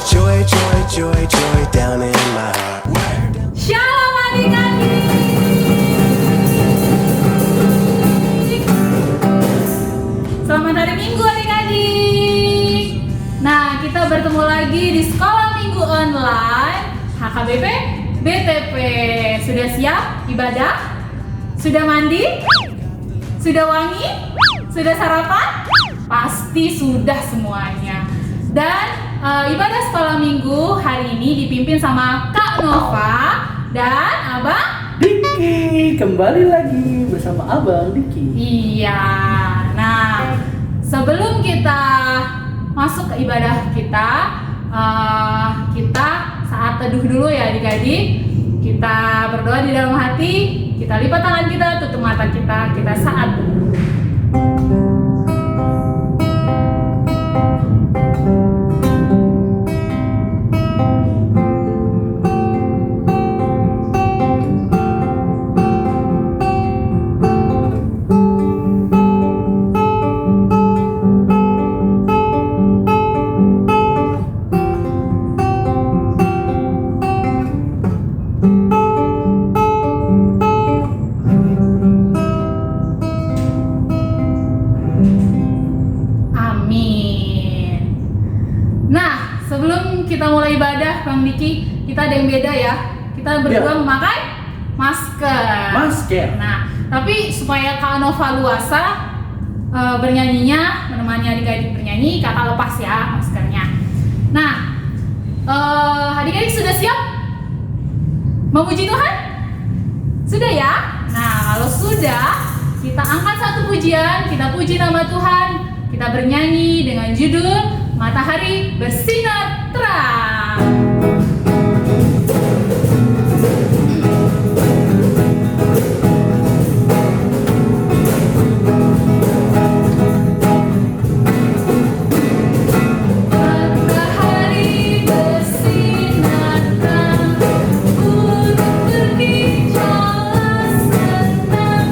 joy, joy, joy, joy down in my heart. Shalom adik-adik. Selamat hari Minggu adik-adik. Nah, kita bertemu lagi di Sekolah Minggu Online HKBP BTP. Sudah siap ibadah? Sudah mandi? Sudah wangi? Sudah sarapan? Pasti sudah semuanya. Dan ibadah sekolah minggu hari ini dipimpin sama Kak Nova dan Abang Diki, kembali lagi bersama Abang Diki. Iya. Nah, sebelum kita masuk ke ibadah kita, kita saat teduh dulu ya adik-adik. Kita berdoa di dalam hati, kita lipat tangan kita, tutup mata kita saat teduh. Sebelum kita mulai ibadah, Bang Diki, kita ada yang beda ya. Kita berdua memakai masker. Nah, tapi supaya Kak Nova luasa bernyanyinya, menemani adik-adik bernyanyi, kakak lepas ya maskernya. Nah, adik-adik sudah siap memuji Tuhan? Sudah ya? Nah, kalau sudah, kita angkat satu pujian, kita puji nama Tuhan, kita bernyanyi dengan judul Matahari Bersinar Terang. Matahari bersinar terang, burung berbicara senang,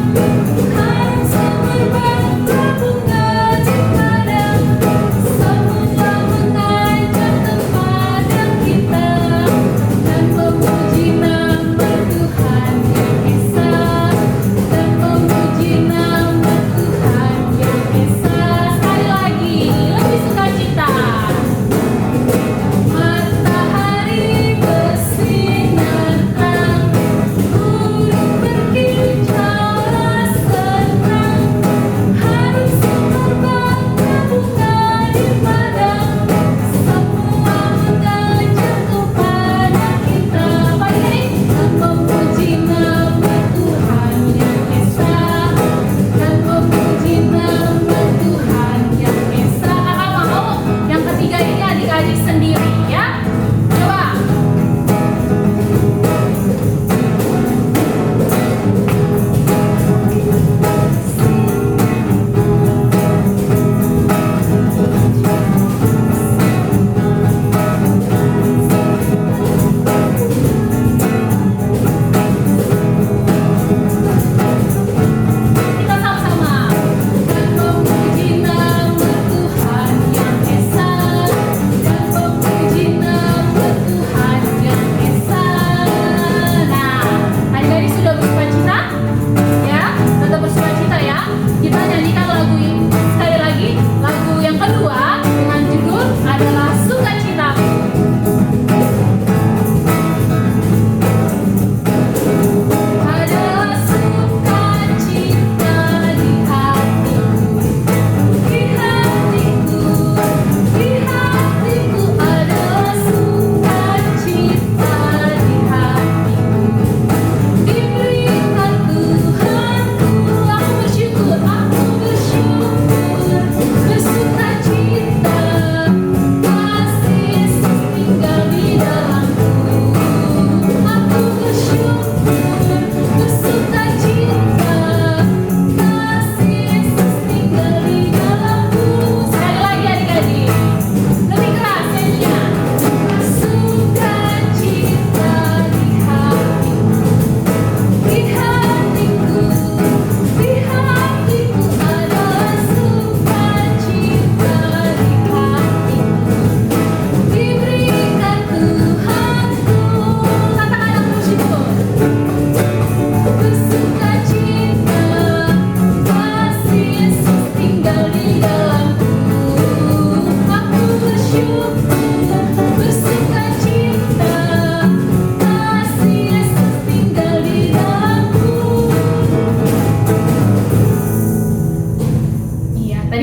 harum semerbak berbunga di padang, samudra mengajak tempat yang kita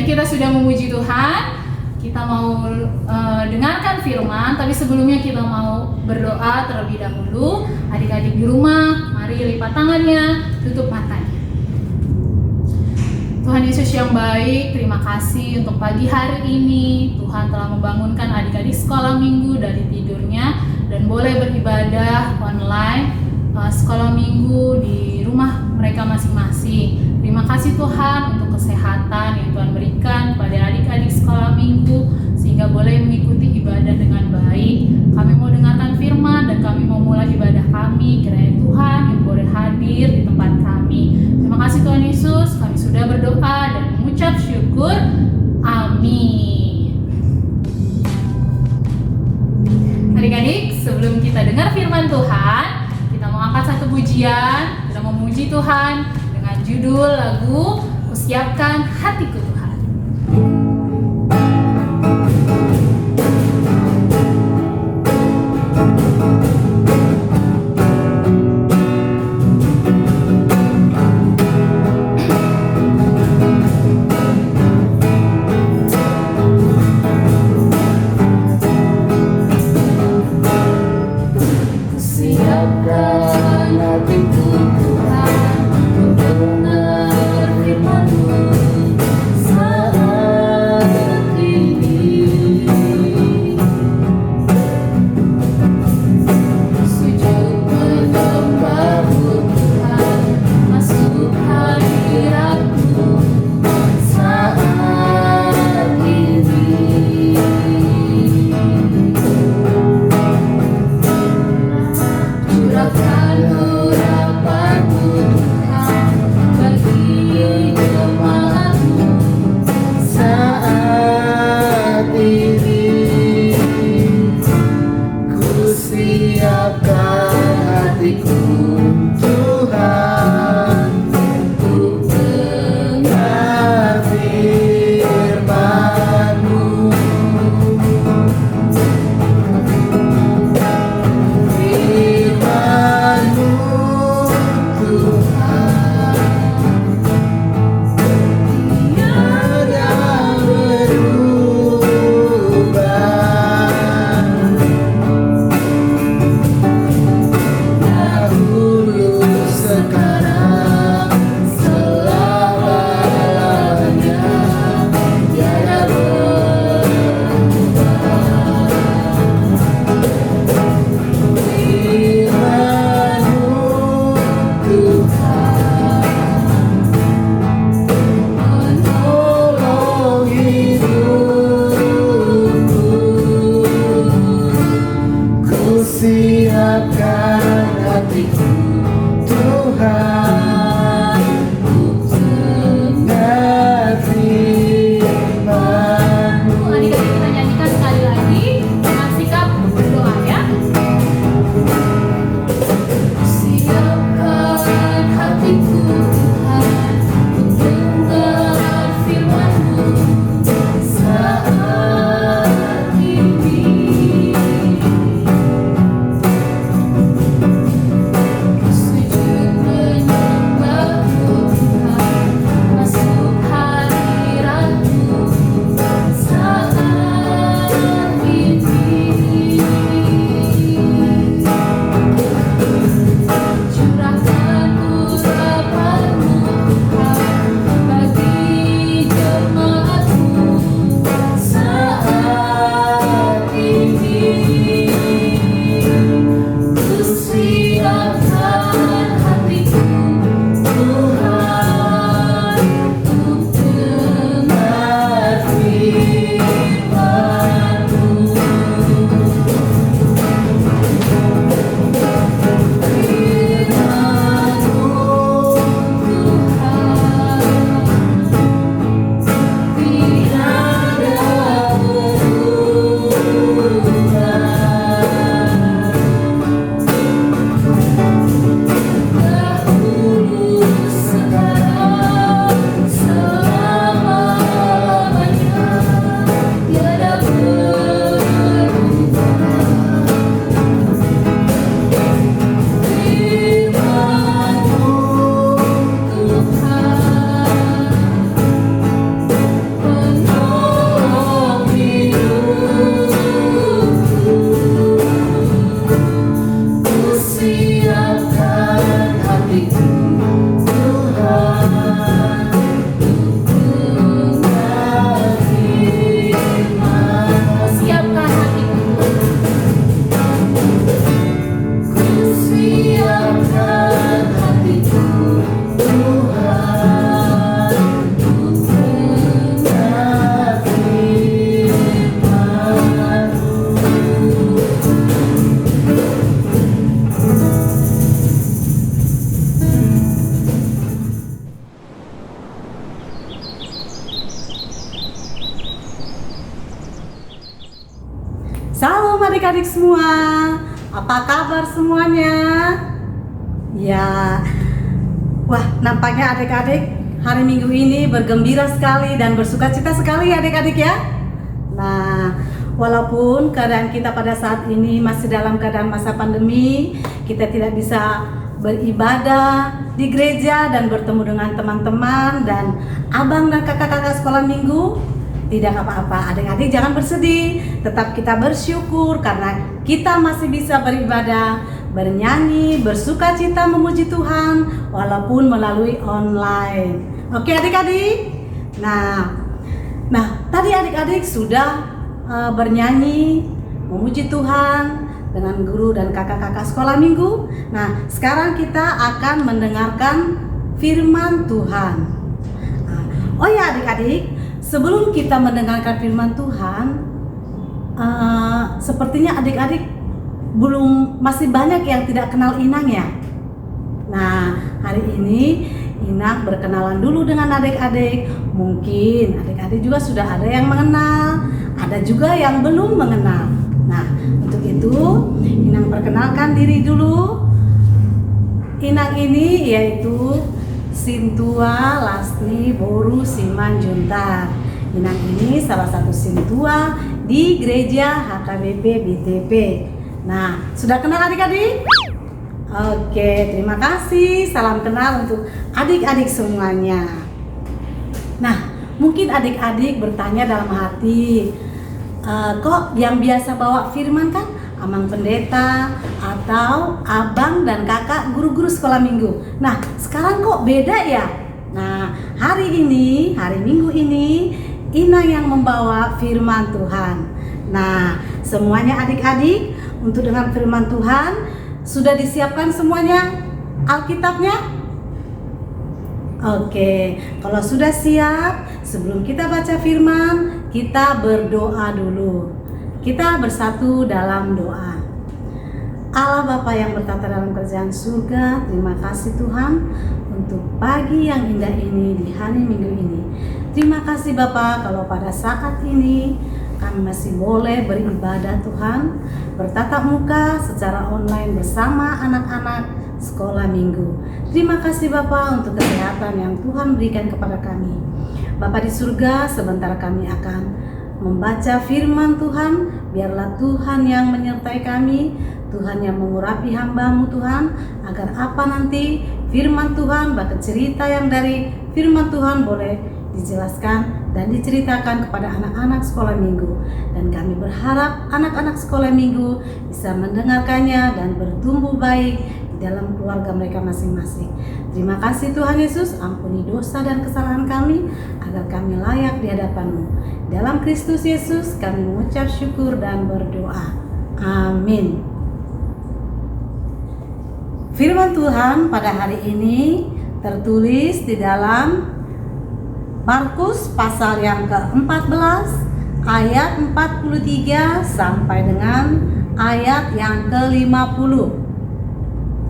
kita sudah memuji Tuhan, kita mau dengarkan firman, tapi sebelumnya kita mau berdoa terlebih dahulu. Adik-adik di rumah, mari lipat tangannya, tutup matanya. Tuhan Yesus yang baik, terima kasih untuk pagi hari ini. Tuhan telah membangunkan adik-adik sekolah minggu dari tidurnya dan boleh beribadah online sekolah minggu di rumah mereka masing-masing. Terima kasih Tuhan untuk kesehatan yang Tuhan berikan pada adik-adik sekolah minggu sehingga boleh mengikuti ibadah dengan baik. Kami mau dengarkan firman dan kami mau mulai ibadah kami. Kiranya Tuhan yang boleh hadir di tempat kami. Terima kasih Tuhan Yesus, kami sudah berdoa dan mengucap syukur. Amin. Adik-adik, sebelum kita dengar firman Tuhan, kita mau angkat satu pujian. Kita memuji Tuhan dengan judul lagu Kusiapkan Hatiku Tuhan. Siapkan hatiku Tuhan, mendengar firman-Mu. Salam adik-adik semua, apa kabar semuanya? Ya, wah nampaknya adik-adik hari Minggu ini bergembira sekali dan bersukacita sekali adik-adik ya. Nah, walaupun keadaan kita pada saat ini masih dalam keadaan masa pandemi, kita tidak bisa beribadah di gereja dan bertemu dengan teman-teman dan abang dan kakak-kakak sekolah minggu. Tidak apa-apa, adik-adik jangan bersedih, tetap kita bersyukur karena kita masih bisa beribadah, bernyanyi, bersukacita memuji Tuhan walaupun melalui online. Oke adik-adik? Nah tadi adik-adik sudah bernyanyi, memuji Tuhan dengan guru dan kakak-kakak sekolah minggu. Nah sekarang kita akan mendengarkan firman Tuhan. Oh ya adik-adik, sebelum kita mendengarkan firman Tuhan, sepertinya adik-adik masih banyak yang tidak kenal Inang ya. Nah, hari ini Inang berkenalan dulu dengan adik-adik. Mungkin adik-adik juga sudah ada yang mengenal, ada juga yang belum mengenal. Nah, untuk itu Inang perkenalkan diri dulu. Inang ini yaitu Sintua Lasni Boru Simanjuntar. Inang ini salah satu sintua di gereja HKBP BTP. Nah, sudah kenal adik-adik? Oke, terima kasih. Salam kenal untuk adik-adik semuanya. Nah, mungkin adik-adik bertanya dalam hati, kok yang biasa bawa firman kan Amang Pendeta atau abang dan kakak guru-guru sekolah minggu. Nah, sekarang kok beda ya? Nah, hari Minggu ini, Inang yang membawa firman Tuhan. Nah, semuanya adik-adik untuk dengan firman Tuhan sudah disiapkan semuanya Alkitabnya? Oke, kalau sudah siap, sebelum kita baca firman, kita berdoa dulu. Kita bersatu dalam doa. Allah Bapa yang bertata dalam kerajaan surga, terima kasih Tuhan untuk pagi yang indah ini di hari Minggu ini. Terima kasih Bapa kalau pada saat ini kami masih boleh beribadah Tuhan, bertatap muka secara online bersama anak-anak sekolah minggu. Terima kasih Bapa untuk kesehatan yang Tuhan berikan kepada kami. Bapa di surga, sebentar kami akan membaca firman Tuhan. Biarlah Tuhan yang menyertai kami, Tuhan yang mengurapi hamba-Mu Tuhan, agar apa nanti firman Tuhan, bahkan cerita yang dari firman Tuhan boleh dijelaskan dan diceritakan kepada anak-anak sekolah minggu. Dan kami berharap anak-anak sekolah minggu bisa mendengarkannya dan bertumbuh baik di dalam keluarga mereka masing-masing. Terima kasih Tuhan Yesus, ampuni dosa dan kesalahan kami agar kami layak di hadapan-Mu. Dalam Kristus Yesus kami mengucap syukur dan berdoa. Amin. Firman Tuhan pada hari ini tertulis di dalam Markus pasal yang ke-14 ayat 43 sampai dengan ayat yang ke-50.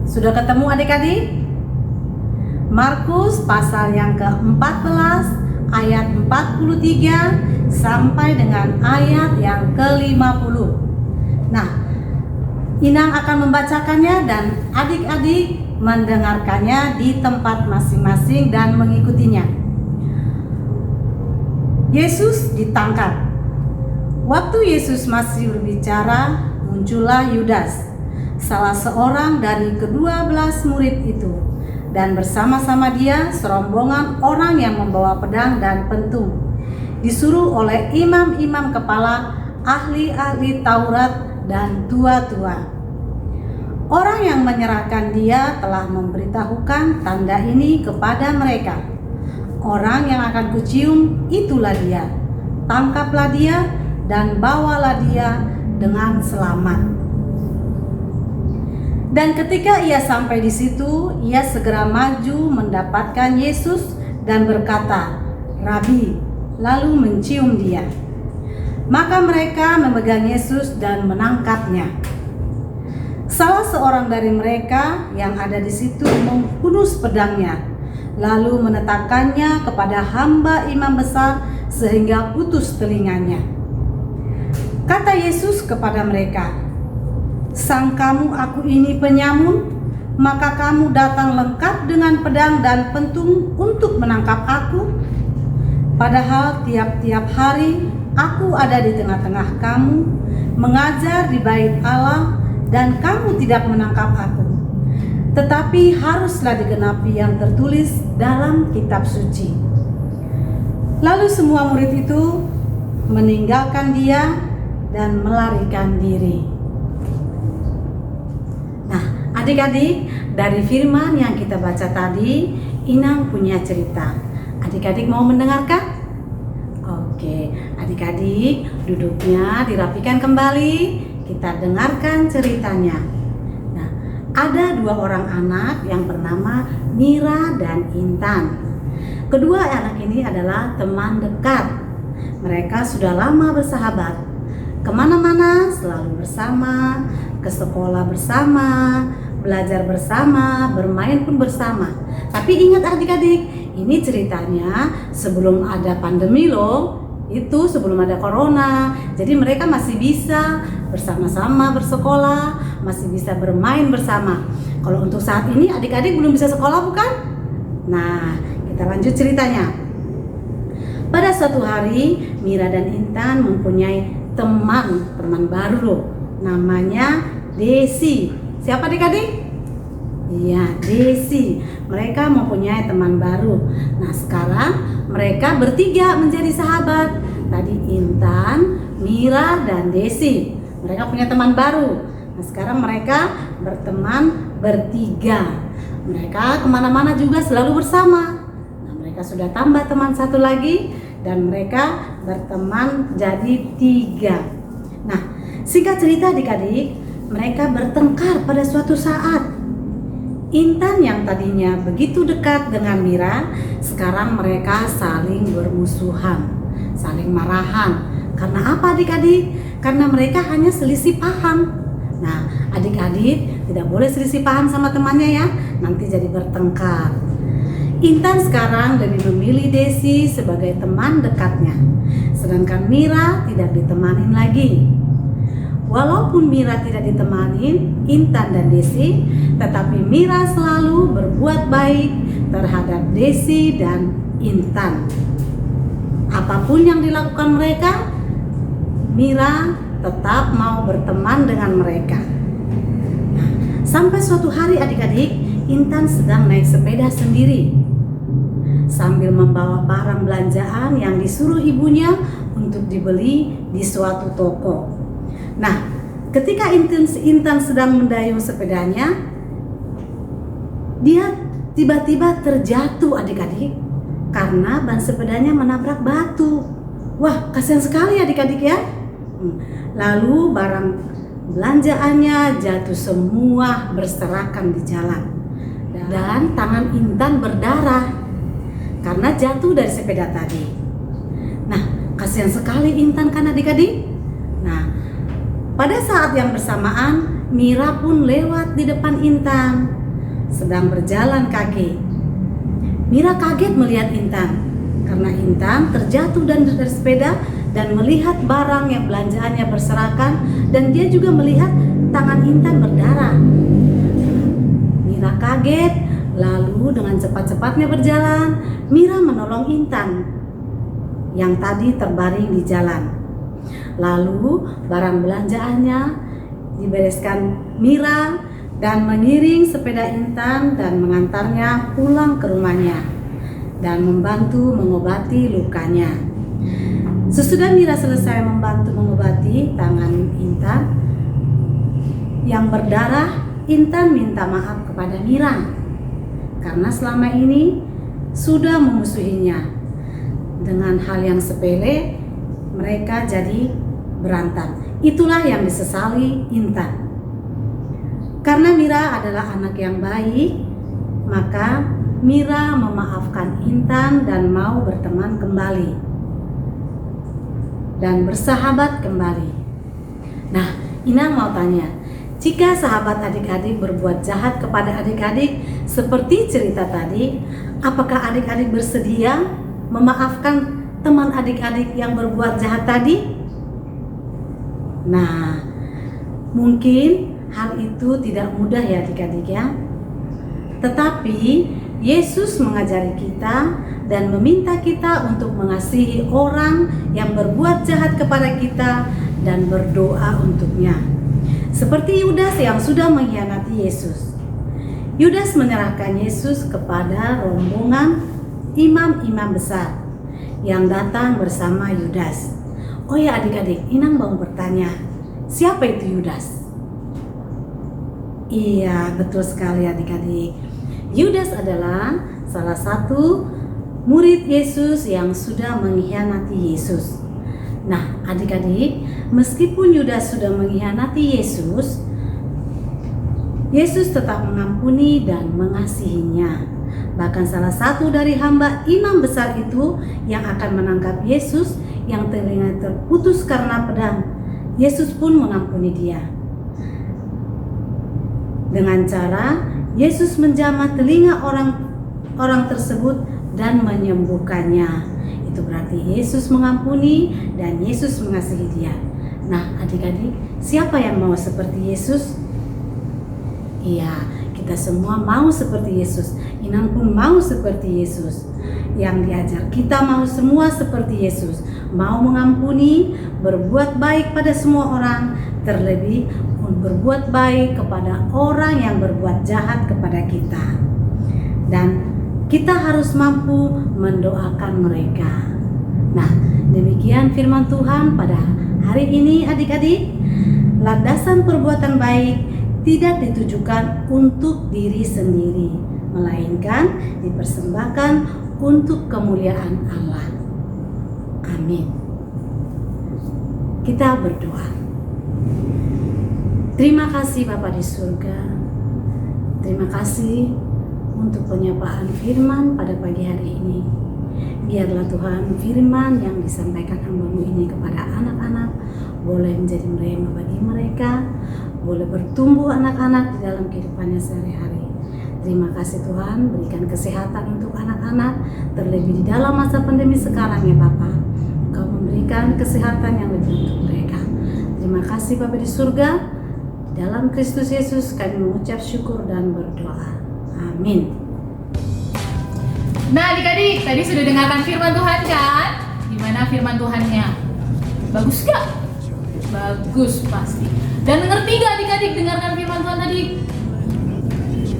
Sudah ketemu adik-adik? Markus pasal yang ke-14 ayat 43 sampai dengan ayat yang ke-50. Nah, Inang akan membacakannya dan adik-adik mendengarkannya di tempat masing-masing dan mengikutinya. Yesus ditangkap. Waktu Yesus masih berbicara, muncullah Yudas, salah seorang dari ke-12 murid itu, dan bersama-sama dia serombongan orang yang membawa pedang dan pentung, disuruh oleh imam-imam kepala, ahli-ahli Taurat dan tua-tua. Orang yang menyerahkan dia telah memberitahukan tanda ini kepada mereka. Orang yang akan kucium itulah dia. Tangkaplah dia dan bawalah dia dengan selamat. Dan ketika ia sampai di situ, ia segera maju mendapatkan Yesus dan berkata, "Rabi," lalu mencium dia. Maka mereka memegang Yesus dan menangkapnya. Salah seorang dari mereka yang ada di situ menghunus pedangnya, lalu menetapkannya kepada hamba imam besar sehingga putus telinganya. Kata Yesus kepada mereka, "Sangkamu aku ini penyamun? Maka kamu datang lengkap dengan pedang dan pentung untuk menangkap aku? Padahal tiap-tiap hari aku ada di tengah-tengah kamu, mengajar di bait Allah, dan kamu tidak menangkap aku. Tetapi haruslah digenapi yang tertulis dalam kitab suci." Lalu semua murid itu meninggalkan dia dan melarikan diri. Nah, adik-adik, dari firman yang kita baca tadi, Inang punya cerita. Adik-adik mau mendengarkan? Oke, adik-adik duduknya dirapikan kembali, kita dengarkan ceritanya. Nah, ada dua orang anak yang bernama Mira dan Intan. Kedua anak ini adalah teman dekat. Mereka sudah lama bersahabat. Kemana-mana selalu bersama, ke sekolah bersama, belajar bersama, bermain pun bersama. Tapi ingat adik-adik, ini ceritanya sebelum ada pandemi loh. Itu sebelum ada corona. Jadi mereka masih bisa bersama-sama bersekolah, masih bisa bermain bersama. Kalau untuk saat ini adik-adik belum bisa sekolah bukan? Nah, kita lanjut ceritanya. Pada suatu hari, Mira dan Intan mempunyai teman baru loh. Namanya Desi. Siapa adik-adik? Iya, Desi. Mereka mempunyai teman baru. Nah, sekarang mereka bertiga menjadi sahabat. Tadi Intan, Mira, dan Desi. Mereka punya teman baru. Nah, sekarang mereka berteman bertiga. Mereka kemana-mana juga selalu bersama. Nah, mereka sudah tambah teman satu lagi dan mereka berteman jadi 3. Nah, singkat cerita adik-adik, mereka bertengkar pada suatu saat. Intan yang tadinya begitu dekat dengan Mira, sekarang mereka saling bermusuhan, saling marahan. Karena apa adik-adik? Karena mereka hanya selisih paham. Nah, adik-adik tidak boleh selisih paham sama temannya ya, nanti jadi bertengkar. Intan sekarang lebih memilih Desi sebagai teman dekatnya, sedangkan Mira tidak ditemanin lagi. Walaupun Mira tidak ditemanin Intan dan Desi, tetapi Mira selalu berbuat baik terhadap Desi dan Intan. Apapun yang dilakukan mereka, Mira tetap mau berteman dengan mereka. Nah, sampai suatu hari adik-adik, Intan sedang naik sepeda sendiri sambil membawa barang belanjaan yang disuruh ibunya untuk dibeli di suatu toko. Nah, ketika Intan sedang mendayung sepedanya, dia tiba-tiba terjatuh adik-adik karena ban sepedanya menabrak batu. Wah, kasihan sekali adik-adik ya. Lalu barang belanjaannya jatuh semua berserakan di jalan. Dan tangan Intan berdarah karena jatuh dari sepeda tadi. Nah, kasihan sekali Intan kan adik-adik. Nah, pada saat yang bersamaan, Mira pun lewat di depan Intan, sedang berjalan kaki. Mira kaget melihat Intan, karena Intan terjatuh dari sepeda dan melihat barang yang belanjaannya berserakan, dan dia juga melihat tangan Intan berdarah. Mira kaget, lalu dengan cepat-cepatnya berjalan, Mira menolong Intan yang tadi terbaring di jalan. Lalu barang belanjaannya dibereskan Mira dan mengiring sepeda Intan dan mengantarnya pulang ke rumahnya dan membantu mengobati lukanya. Sesudah Mira selesai membantu mengobati tangan Intan yang berdarah, Intan minta maaf kepada Mira karena selama ini sudah memusuhinya. Dengan hal yang sepele mereka jadi berantem. Itulah yang disesali Intan. Karena Mira adalah anak yang baik, maka Mira memaafkan Intan dan mau berteman kembali dan bersahabat kembali. Nah, Inang mau tanya, jika sahabat adik-adik berbuat jahat kepada adik-adik seperti cerita tadi, apakah adik-adik bersedia memaafkan teman adik-adik yang berbuat jahat tadi? Nah, mungkin hal itu tidak mudah ya adik-adik ya. Tetapi Yesus mengajari kita dan meminta kita untuk mengasihi orang yang berbuat jahat kepada kita dan berdoa untuknya. Seperti Yudas yang sudah mengkhianati Yesus. Yudas menyerahkan Yesus kepada rombongan imam-imam besar yang datang bersama Yudas. Oh ya adik-adik, Inang mau bertanya, siapa itu Yudas? Iya, betul sekali adik-adik. Yudas adalah salah satu murid Yesus yang sudah mengkhianati Yesus. Nah, adik-adik, meskipun Yudas sudah mengkhianati Yesus, Yesus tetap mengampuni dan mengasihinya. Bahkan salah satu dari hamba imam besar itu yang akan menangkap Yesus yang telinga terputus karena pedang, Yesus pun mengampuni dia. Dengan cara Yesus menjamah telinga orang tersebut dan menyembuhkannya. Itu berarti Yesus mengampuni dan Yesus mengasihi dia. Nah, adik-adik, siapa yang mau seperti Yesus? Iya, kita semua mau seperti Yesus. Inang pun mau seperti Yesus. Yang diajar kita mau semua seperti Yesus. Mau mengampuni, berbuat baik pada semua orang, terlebih berbuat baik kepada orang yang berbuat jahat kepada kita. Dan kita harus mampu mendoakan mereka. Nah, demikian firman Tuhan pada hari ini adik-adik. Landasan perbuatan baik tidak ditujukan untuk diri sendiri, melainkan dipersembahkan untuk kemuliaan Allah. Amin. Kita berdoa. Terima kasih Bapa di surga. Terima kasih untuk penyapaan firman pada pagi hari ini. Biarlah Tuhan firman yang disampaikan hamba-Mu ini kepada anak-anak boleh menjadi rema bagi mereka, boleh bertumbuh anak-anak di dalam kehidupannya sehari-hari. Terima kasih Tuhan, berikan kesehatan untuk anak-anak, terlebih di dalam masa pandemi sekarang ya Bapa. Engkau memberikan kesehatan yang lebih untuk mereka. Terima kasih Bapa di surga. Dalam Kristus Yesus kami mengucap syukur dan berdoa. Amin. Nah adik-adik, tadi sudah dengarkan firman Tuhan kan? Gimana firman Tuhannya? Bagus gak? Bagus pasti. Dan ngerti gak adik-adik dengarkan firman Tuhan tadi?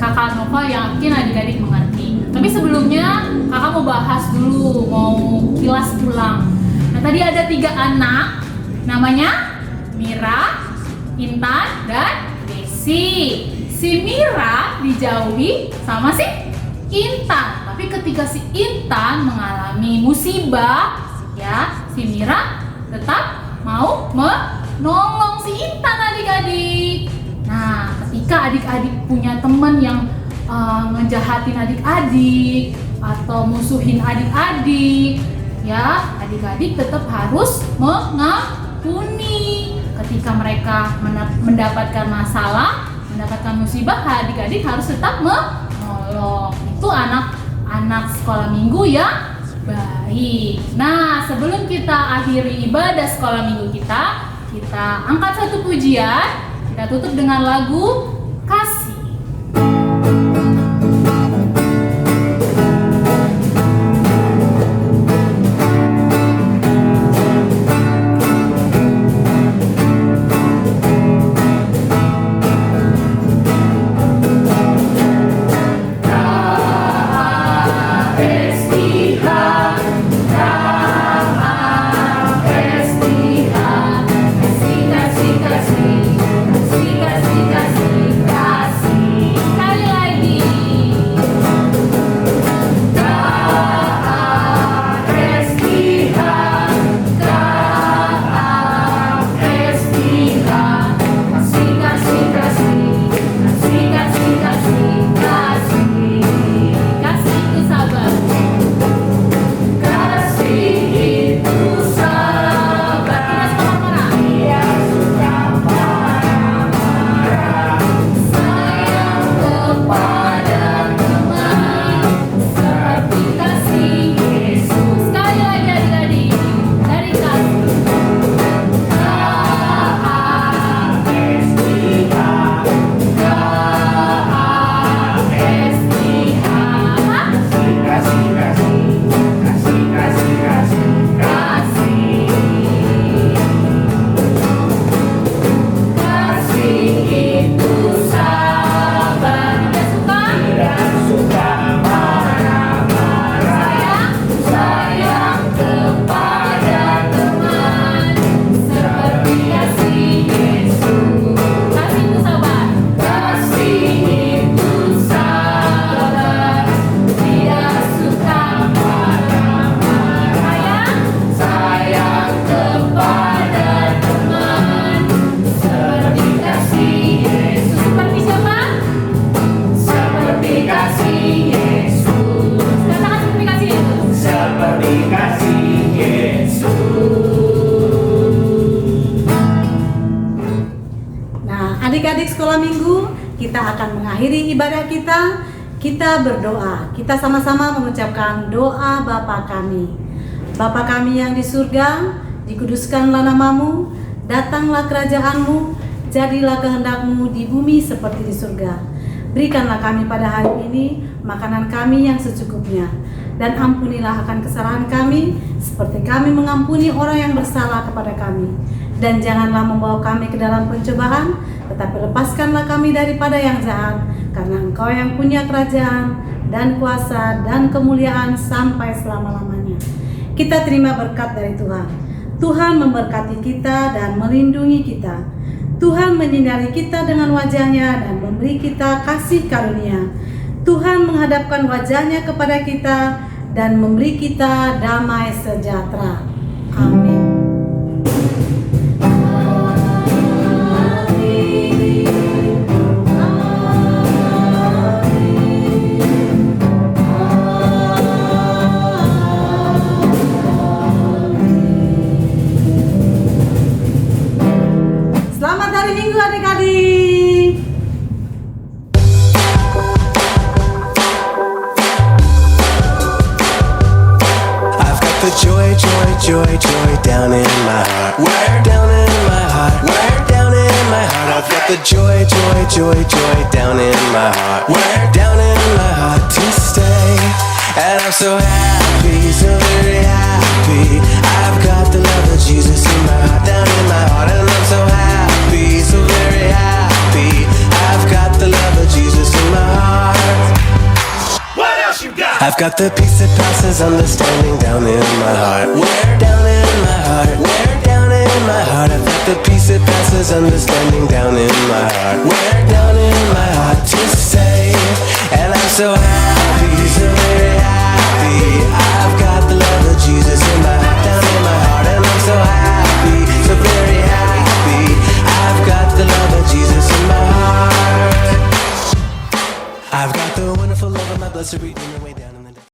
Kakak Nova yakin adik-adik mengerti. Tapi sebelumnya kakak mau bahas dulu, mau kilas ulang. Nah tadi ada 3 anak, namanya Mira, Intan, dan Desi. Si Mira dijauhi sama si Intan. Tapi ketika si Intan mengalami musibah, ya, si Mira tetap mau menolong si Intan adik-adik. Nah, ketika adik-adik punya teman yang ngejahatin adik-adik atau musuhin adik-adik, ya, adik-adik tetap harus mengampuni. Ketika mereka mendapatkan masalah, mendapatkan musibah, adik-adik harus tetap menolong. Itu anak-anak sekolah minggu yang baik. Nah, sebelum kita akhiri ibadah sekolah minggu kita angkat satu pujian, kita tutup dengan lagu Kasih. Kasih, kasih, kasih, kasih, kasih, kasih. adik-adik sekolah minggu, kita akan mengakhiri ibadah kita. Kita berdoa. Kita sama-sama mengucapkan doa Bapa kami. Bapa kami yang di surga, dikuduskanlah namamu, datanglah kerajaanmu, jadilah kehendak-Mu di bumi seperti di surga. Berikanlah kami pada hari ini makanan kami yang secukupnya, dan ampunilah akan kesalahan kami seperti kami mengampuni orang yang bersalah kepada kami. Dan janganlah membawa kami ke dalam pencobaan, tetapi lepaskanlah kami daripada yang jahat, karena Engkau yang punya kerajaan dan kuasa dan kemuliaan sampai selama-lamanya. Kita terima berkat dari Tuhan. Tuhan memberkati kita dan melindungi kita. Tuhan menyinari kita dengan wajah-Nya dan memberi kita kasih karunia. Tuhan menghadapkan wajah-Nya kepada kita dan memberi kita damai sejahtera. Amin. Selamat hari Minggu adik-adik. I've got the joy, joy, joy, joy down in my heart. Where? Down in my heart. Where? Down in my heart. I've got the joy, joy, joy, joy down in my heart. Where? Down in my heart to stay. And I'm so happy, so very happy. I've got the love of Jesus in my heart, down in my heart. And I'm so happy, so very happy. I've got the love of Jesus in my heart. What else you got? I've got the peace that passes understanding down in my heart. Where? Down in my heart. Where? Down in my heart. I've got the peace that passes understanding down in my heart. Where? Down in my heart to stay. And I'm so happy, so very happy.